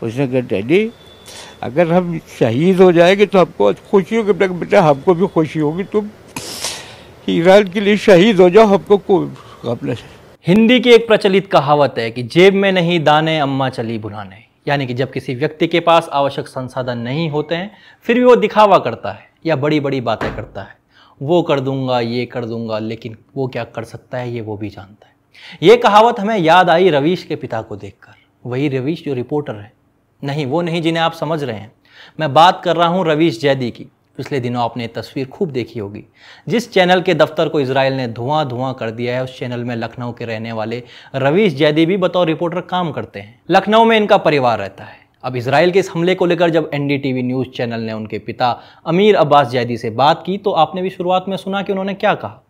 उसने कहा डैडी अगर हम शहीद हो जाएंगे तो हमको खुशी होगी। बेटा हमको भी खुशी होगी, तुम ईरान के लिए शहीद हो जाओ, हमको कोई गम नहीं। हिंदी की एक प्रचलित कहावत है कि जेब में नहीं दाने अम्मा चली भुनाने, यानी कि जब किसी व्यक्ति के पास आवश्यक संसाधन नहीं होते हैं फिर भी वो दिखावा करता है या बड़ी बड़ी बातें करता है, वो कर दूंगा ये कर दूंगा, लेकिन वो क्या कर सकता है ये वो भी जानता है। ये कहावत हमें याद आई रवीश के पिता को देखकर। वही रवीश जो रिपोर्टर है, नहीं वो नहीं जिन्हें आप समझ रहे हैं। मैं बात कर रहा हूँ रवीश जैदी की। पिछले दिनों आपने तस्वीर खूब देखी होगी, जिस चैनल के दफ्तर को इजराइल ने धुआं धुआं कर दिया है, उस चैनल में लखनऊ के रहने वाले रवीश जैदी भी बतौर रिपोर्टर काम करते हैं। लखनऊ में इनका परिवार रहता है। अब इजराइल के इस हमले को लेकर जब एनडीटीवी न्यूज़ चैनल ने उनके पिता अमीर अब्बास जैदी से बात की तो आपने भी शुरुआत में सुना कि उन्होंने क्या कहा।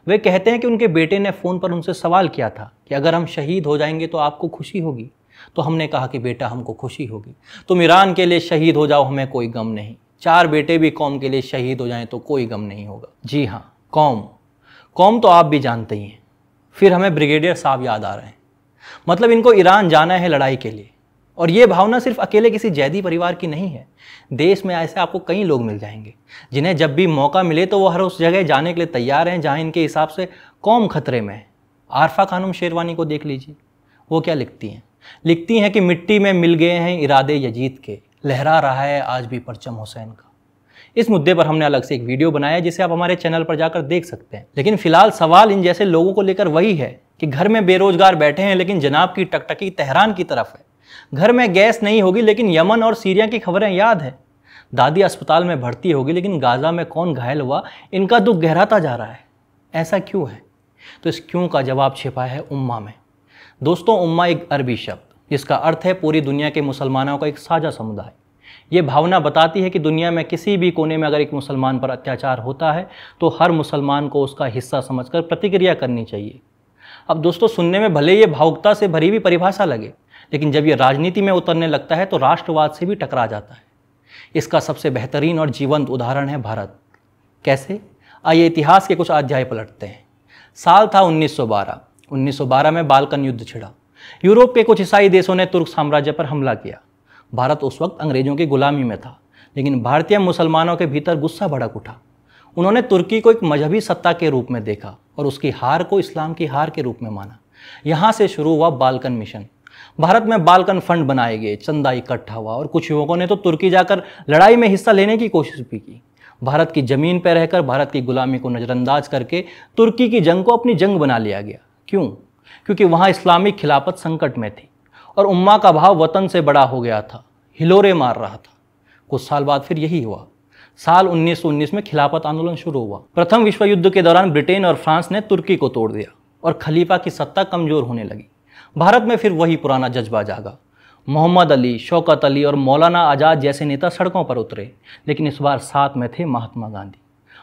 वे कहते हैं कि उनके बेटे ने फ़ोन पर उनसे सवाल किया था कि अगर हम शहीद हो जाएंगे तो आपको खुशी होगी। तो हमने कहा कि बेटा हमको खुशी होगी, तुम ईरान के लिए शहीद हो जाओ, हमें कोई गम नहीं। 4 बेटे भी कौम के लिए शहीद हो जाएं तो कोई गम नहीं होगा। जी हाँ, कौम तो आप भी जानते ही हैं। फिर हमें ब्रिगेडियर साहब याद आ रहे हैं। मतलब इनको ईरान जाना है लड़ाई के लिए, और ये भावना सिर्फ अकेले किसी जैदी परिवार की नहीं है। देश में ऐसे आपको कई लोग मिल जाएंगे जिन्हें जब भी मौका मिले तो वो हर उस जगह जाने के लिए तैयार हैं जहाँ इनके हिसाब से कौम खतरे में है। आरफा खानम शेरवानी को देख लीजिए, वो क्या लिखती हैं कि मिट्टी में मिल गए हैं इरादे यजीद के, लहरा रहा है आज भी परचम हुसैन का। इस मुद्दे पर हमने अलग से एक वीडियो बनाया है जिसे आप हमारे चैनल पर जाकर देख सकते हैं। लेकिन फिलहाल सवाल इन जैसे लोगों को लेकर वही है कि घर में बेरोजगार बैठे हैं लेकिन जनाब की टकटकी तेहरान की तरफ है। घर में गैस नहीं होगी लेकिन यमन और सीरिया की खबरें याद है। दादी अस्पताल में भर्ती होगी लेकिन गाजा में कौन घायल हुआ, इनका दुख गहराता जा रहा है। ऐसा क्यों है? तो इस क्यों का जवाब छिपा है उम्मा में। दोस्तों, उम्मा एक अरबी शब्द जिसका अर्थ है पूरी दुनिया के मुसलमानों का एक साझा समुदाय। ये भावना बताती है कि दुनिया में किसी भी कोने में अगर एक मुसलमान पर अत्याचार होता है तो हर मुसलमान को उसका हिस्सा समझकर प्रतिक्रिया करनी चाहिए। अब दोस्तों, सुनने में भले ये भावुकता से भरी हुई परिभाषा लगे, लेकिन जब ये राजनीति में उतरने लगता है तो राष्ट्रवाद से भी टकरा जाता है। इसका सबसे बेहतरीन और जीवंत उदाहरण है भारत। कैसे? आइए इतिहास के कुछ अध्याय पलटते हैं। साल था 1912 में बाल्कन युद्ध छिड़ा। यूरोप के कुछ ईसाई देशों ने तुर्क साम्राज्य पर हमला किया। भारत उस वक्त अंग्रेजों की गुलामी में था, लेकिन भारतीय मुसलमानों के भीतर गुस्सा भड़क उठा। उन्होंने तुर्की को एक मजहबी सत्ता के रूप में देखा और उसकी हार को इस्लाम की हार के रूप में माना। यहाँ से शुरू हुआ बाल्कन मिशन। भारत में बाल्कन फंड बनाए गए, चंदा इकट्ठा हुआ और कुछ युवकों ने तो तुर्की जाकर लड़ाई में हिस्सा लेने की कोशिश भी की। भारत की जमीन पर रहकर भारत की गुलामी को नज़रअंदाज करके तुर्की की जंग को अपनी जंग बना लिया गया। क्यों? क्योंकि वहाँ इस्लामिक खिलाफत संकट में थी और उम्मा का भाव वतन से बड़ा हो गया था, हिलोरे मार रहा था। कुछ साल बाद फिर यही हुआ। साल 1919 में खिलाफत आंदोलन शुरू हुआ। प्रथम विश्व युद्ध के दौरान ब्रिटेन और फ्रांस ने तुर्की को तोड़ दिया और खलीफा की सत्ता कमजोर होने लगी। भारत में फिर वही पुराना जज्बा जागा। मोहम्मद अली, शौकत अली और मौलाना आज़ाद जैसे नेता सड़कों पर उतरे, लेकिन इस बार साथ में थे महात्मा गांधी।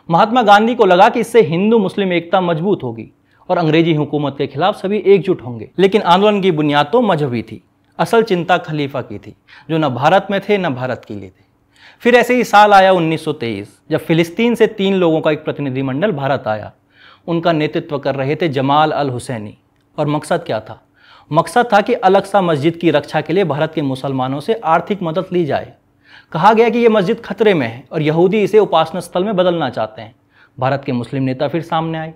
महात्मा गांधी को लगा कि इससे हिंदू मुस्लिम एकता मजबूत होगी और अंग्रेजी हुकूमत के खिलाफ सभी एकजुट होंगे। लेकिन आंदोलन की बुनियाद तो मजहबी थी। असल चिंता खलीफा की थी, जो न भारत में थे न भारत के लिए थे। फिर ऐसे ही साल आया 1923, जब फिलिस्तीन से 3 लोगों का एक प्रतिनिधिमंडल भारत आया। उनका नेतृत्व कर रहे थे जमाल अल हुसैनी। और मकसद क्या था? मकसद था कि अल-अक्सा मस्जिद की रक्षा के लिए भारत के मुसलमानों से आर्थिक मदद ली जाए। कहा गया कि यह मस्जिद खतरे में है और यहूदी इसे उपासना स्थल में बदलना चाहते हैं। भारत के मुस्लिम नेता फिर सामने आए।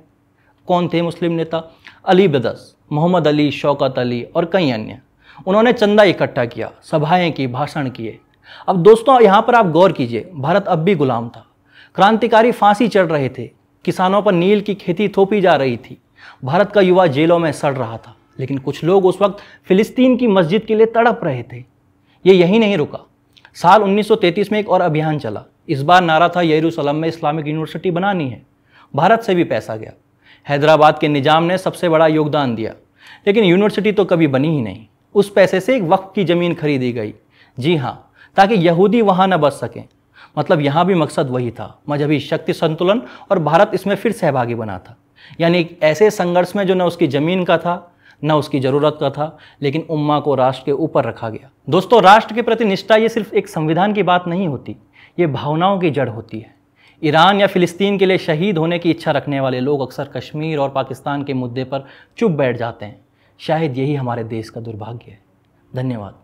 कौन थे मुस्लिम नेता? अली ब्रदर्स, मोहम्मद अली, शौकत अली और कई अन्य। उन्होंने चंदा इकट्ठा किया, सभाएं की, भाषण किए। अब दोस्तों, यहाँ पर आप गौर कीजिए, भारत अब भी गुलाम था। क्रांतिकारी फांसी चढ़ रहे थे, किसानों पर नील की खेती थोपी जा रही थी, भारत का युवा जेलों में सड़ रहा था। लेकिन कुछ लोग उस वक्त फिलिस्तीन की मस्जिद के लिए तड़प रहे थे। ये यहीं नहीं रुका। साल 1933 में एक और अभियान चला। इस बार नारा था यरूशलेम में इस्लामिक यूनिवर्सिटी बनानी है। भारत से भी पैसा गया। हैदराबाद के निजाम ने सबसे बड़ा योगदान दिया, लेकिन यूनिवर्सिटी तो कभी बनी ही नहीं। उस पैसे से एक वक्फ की ज़मीन खरीदी गई। जी हाँ, ताकि यहूदी वहाँ न बस सकें। मतलब यहाँ भी मकसद वही था, मजहबी शक्ति संतुलन, और भारत इसमें फिर सहभागी बना था। यानी एक ऐसे संघर्ष में जो न उसकी ज़मीन का था न उसकी ज़रूरत का था, लेकिन उम्मा को राष्ट्र के ऊपर रखा गया। दोस्तों, राष्ट्र के प्रति निष्ठा ये सिर्फ एक संविधान की बात नहीं होती, ये भावनाओं की जड़ होती है। ईरान या फिलिस्तीन के लिए शहीद होने की इच्छा रखने वाले लोग अक्सर कश्मीर और पाकिस्तान के मुद्दे पर चुप बैठ जाते हैं। शायद यही हमारे देश का दुर्भाग्य है। धन्यवाद।